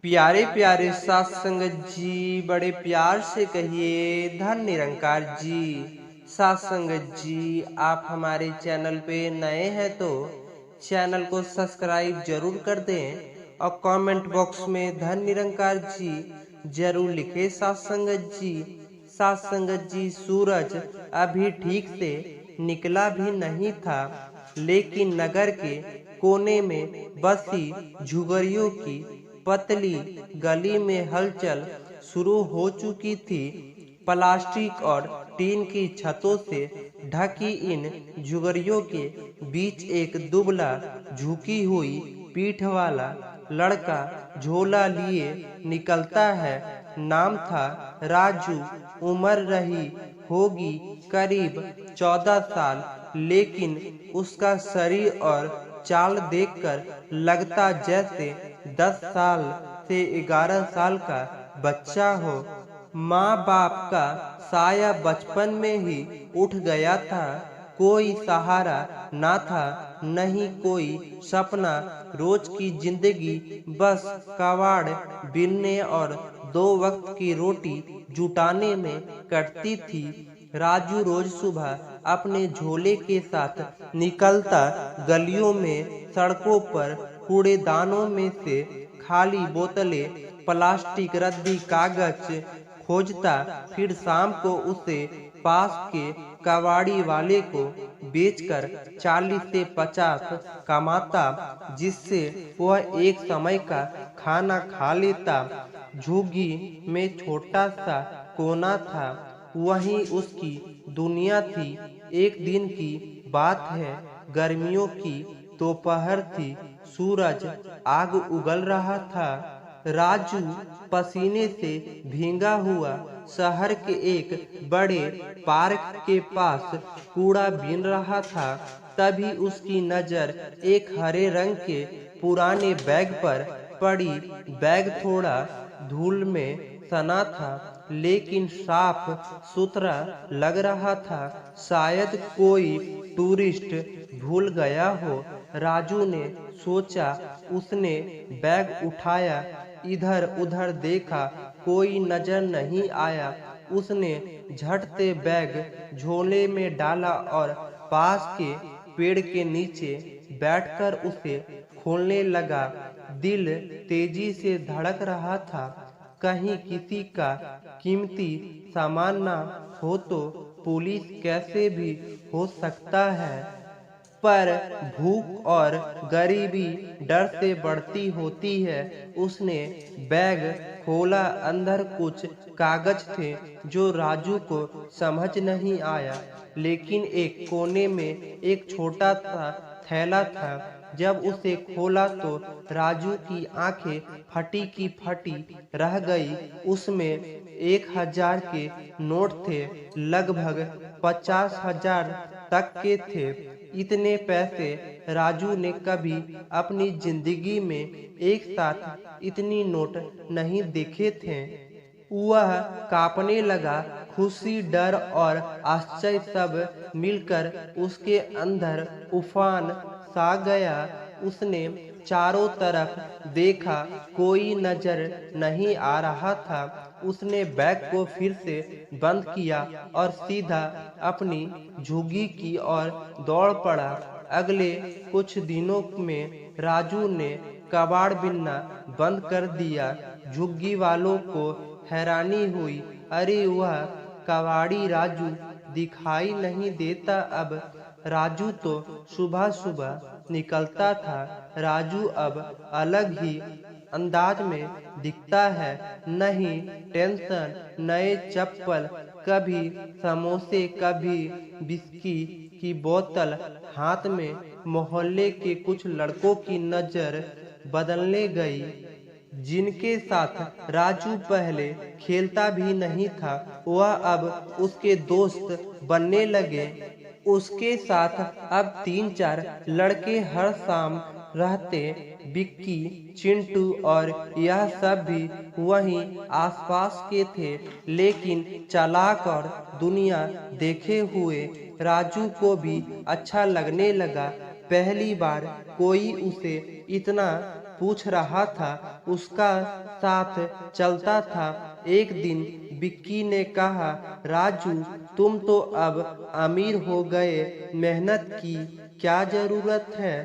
प्यारे प्यारे साथ संगत जी, बड़े प्यार से कहिए धन निरंकार जी। साथ संगत जी, आप हमारे चैनल पे नए हैं तो चैनल को सब्सक्राइब जरूर कर दें और कमेंट बॉक्स में धन निरंकार जी जरूर लिखे। साथ संगत जी, साथ संगत जी, सूरज अभी ठीक से निकला भी नहीं था, लेकिन नगर के कोने में बसी झुगरियों की पतली गली में हलचल शुरू हो चुकी थी। प्लास्टिक और टीन की छतों से ढकी इन झुगरियों के बीच एक दुबला झुकी हुई पीठ वाला लड़का झोला लिए निकलता है। नाम था राजू। उम्र रही होगी करीब 14 साल, लेकिन उसका शरीर और चाल देखकर लगता जैसे 10 साल से 11 साल का बच्चा हो। माँ बाप का साया बचपन में ही उठ गया था। कोई सहारा ना था, नहीं कोई सपना। रोज की जिंदगी बस कबाड़ बिनने और 2 वक्त की रोटी जुटाने में कटती थी। राजू रोज सुबह अपने झोले के साथ निकलता, गलियों में, सड़कों पर, कूड़ेदानों में से खाली बोतलें, प्लास्टिक, रद्दी, कागज खोजता। फिर शाम को उसे पास के कबाड़ी वाले को बेचकर 40 से 50 कमाता, जिससे वह एक समय का खाना खा लेता। झुग्गी में छोटा सा कोना था, वहीं उसकी दुनिया थी। एक दिन की बात है, गर्मियों की दोपहर थी। सूरज आग उगल रहा था। राजू पसीने से भीगा हुआ शहर के एक बड़े पार्क के पास कूड़ा बीन रहा था। तभी उसकी नजर एक हरे रंग के पुराने बैग पर पड़ी। बैग थोड़ा धूल में सना था, लेकिन साफ सुथरा लग रहा था। शायद कोई टूरिस्ट भूल गया हो, राजू ने सोचा। उसने बैग उठाया, इधर उधर देखा, कोई नजर नहीं आया। उसने झट से बैग झोले में डाला और पास के पेड़ के नीचे बैठकर उसे खोलने लगा। दिल तेजी से धड़क रहा था, कहीं किसी का कीमती सामान ना हो तो। पुलिस कैसे भी हो सकता है, पर भूख और गरीबी डर से बढ़ती होती है। उसने बैग खोला, अंदर कुछ कागज थे जो राजू को समझ नहीं आया, लेकिन एक कोने में एक छोटा सा थैला था। जब उसे खोला तो राजू की आंखें फटी की फटी रह गई। उसमें 1000 के नोट थे, लगभग 50,000 तक के थे। इतने पैसे राजू ने कभी अपनी जिंदगी में एक साथ इतनी नोट नहीं देखे थे। वह कांपने लगा। खुशी, डर और आश्चर्य सब मिलकर उसके अंदर उफान सा गया। उसने चारों तरफ देखा, कोई नजर नहीं आ रहा था। उसने बैग को फिर से बंद किया और सीधा अपनी झुग्गी की ओर दौड़ पड़ा। अगले कुछ दिनों में राजू ने कबाड़ बीनना बंद कर दिया। झुग्गी वालों को हैरानी हुई, अरे वह कबाड़ी राजू दिखाई नहीं देता अब। राजू तो सुबह सुबह निकलता था। राजू अब अलग ही अंदाज में दिखता है। नहीं टेंशन, नए चप्पल, कभी समोसे, कभी विस्की की बोतल हाथ में। मोहल्ले के कुछ लड़कों की नजर बदलने गई, जिनके साथ राजू पहले खेलता भी नहीं था। वह अब उसके दोस्त बनने लगे। उसके साथ अब 3-4 लड़के हर शाम रहते, बिक्की, चिंटू और यह सब भी वहीं आसपास के थे, लेकिन चालाक और दुनिया देखे हुए। राजू को भी अच्छा लगने लगा। पहली बार कोई उसे इतना पूछ रहा था उसका साथ चलता था। एक दिन बिक्की ने कहा, राजू तुम तो अब अमीर हो गए, मेहनत की क्या जरूरत है,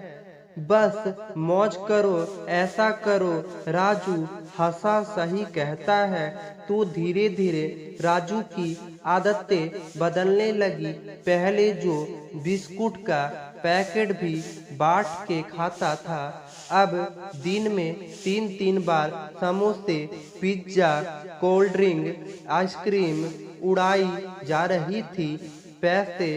बस मौज करो, ऐसा करो। राजू हंसा, सही कहता है तू। धीरे धीरे राजू की आदतें बदलने लगी। पहले जो बिस्कुट का पैकेट भी बांट के खाता था, अब दिन में 3-3 बार समोसे, पिज्जा, कोल्ड ड्रिंक, आइसक्रीम उड़ाई जा रही थी। पैसे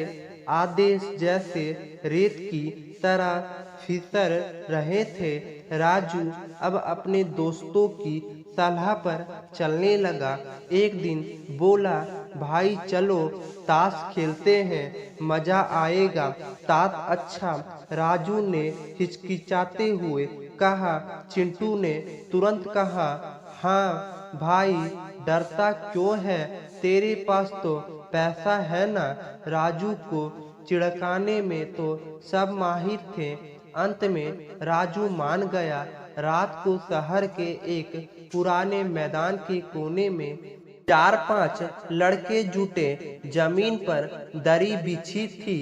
आदेश जैसे रेत की तरह फिसल रहे थे। राजू अब अपने दोस्तों की सलाह पर चलने लगा। एक दिन बोला, भाई चलो ताश खेलते हैं, मजा आएगा। ताश अच्छा, राजू ने हिचकिचाते हुए कहा। चिंटू ने तुरंत कहा, हाँ भाई, डरता क्यों है, तेरे पास तो पैसा है ना। राजू को चिढ़काने में तो सब माहिर थे। अंत में राजू मान गया। रात को शहर के एक पुराने मैदान के कोने में 4-5 लड़के जुटे। जमीन पर दरी बिछी थी,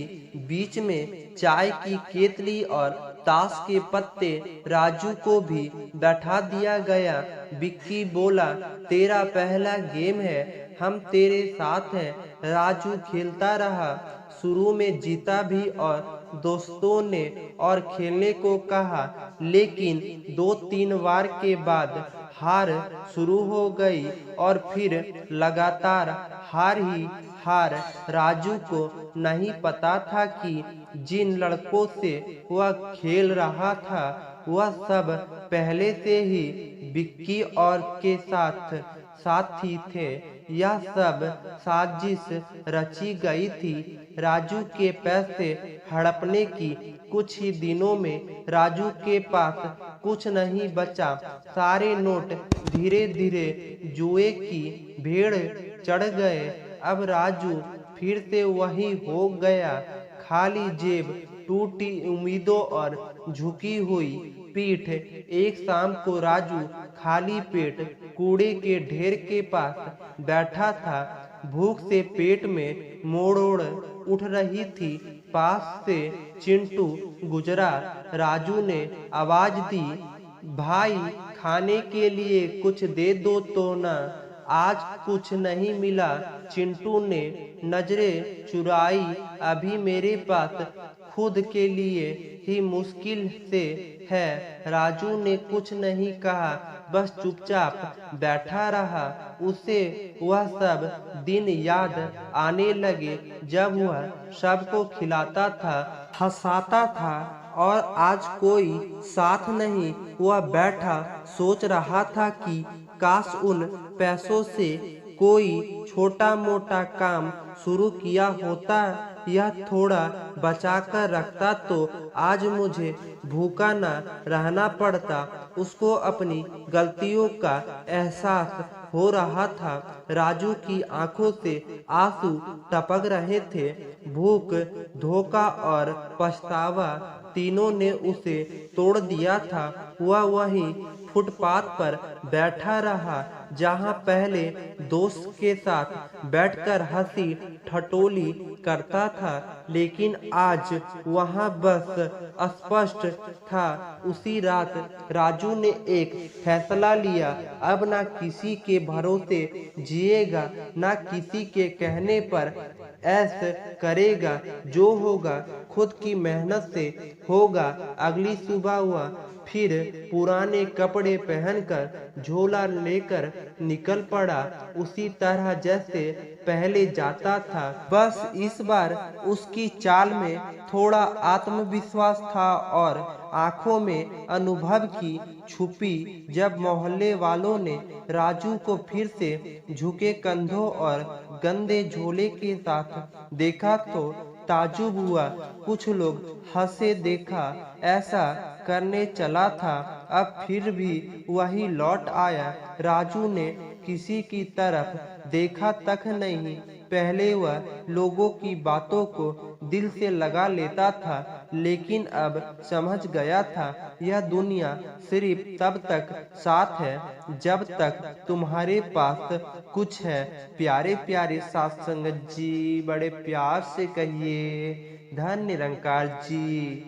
बीच में चाय की केतली और ताश के पत्ते। राजू को भी बैठा दिया गया। बिक्की बोला, तेरा पहला गेम है, हम तेरे साथ हैं। राजू खेलता रहा, शुरू में जीता भी और दोस्तों ने और खेलने को कहा, लेकिन 2-3 बार के बाद हार शुरू हो गई और फिर लगातार हार ही हार। राजू को नहीं पता था कि जिन लड़कों से वह खेल रहा था वह सब पहले से ही बिक्की और के साथी थे। यह सब साजिश रची गई थी राजू के पैसे हड़पने की। कुछ ही दिनों में राजू के पास कुछ नहीं बचा। सारे नोट धीरे धीरे जुए की भेड़ चढ़ गए। अब राजू फिर से वही हो गया, खाली जेब, टूटी उम्मीदों और झुकी हुई पीठ। एक शाम को राजू खाली पेट कूड़े के ढेर के पास बैठा था। भूख से पेट में मोड़ोड़ उठ रही थी। पास से चिंटू गुजरा। राजू ने आवाज दी, भाई खाने के लिए कुछ दे दो तो ना, आज कुछ नहीं मिला। चिंटू ने नजरें चुराई, अभी मेरे पास खुद के लिए ही मुश्किल से है। राजू ने कुछ नहीं कहा, बस चुपचाप बैठा रहा। उसे वह सब दिन याद आने लगे जब वह सबको खिलाता था, हंसाता था और आज कोई साथ नहीं। वह बैठा सोच रहा था कि काश उन पैसों से कोई छोटा मोटा काम शुरू किया होता, यह थोड़ा बचाकर रखता तो आज मुझे भूखा न रहना पड़ता। उसको अपनी गलतियों का एहसास हो रहा था। राजू की आंखों से आंसू टपक रहे थे। भूख, धोखा और पछतावा तीनों ने उसे तोड़ दिया था। वह वहीं फुटपाथ पर बैठा रहा जहां पहले दोस्त के साथ बैठकर हंसी ठटोली करता था, लेकिन आज वहां बस स्पष्ट था। उसी रात राजू ने एक फैसला लिया, अब ना किसी के भरोसे जिएगा, ना किसी के कहने पर ऐश करेगा। जो होगा खुद की मेहनत से होगा। अगली सुबह हुआ फिर पुराने कपड़े पहनकर झोला लेकर निकल पड़ा, उसी तरह जैसे पहले जाता था। बस इस बार उसकी चाल में थोड़ा आत्मविश्वास था और आंखों में अनुभव की छुपी। जब मोहल्ले वालों ने राजू को फिर से झुके कंधों और गंदे झोले के साथ देखा तो ताजुब हुआ। कुछ लोग हंसे, देखा ऐसा करने चला था, अब फिर भी वही लौट आया। राजू ने किसी की तरफ देखा तक नहीं। पहले वह लोगों की बातों को दिल से लगा लेता था, लेकिन अब समझ गया था यह दुनिया सिर्फ तब तक साथ है जब तक तुम्हारे पास कुछ है। प्यारे प्यारे साथ संगत जी, बड़े प्यार से कहिए धन्य निरंकार जी।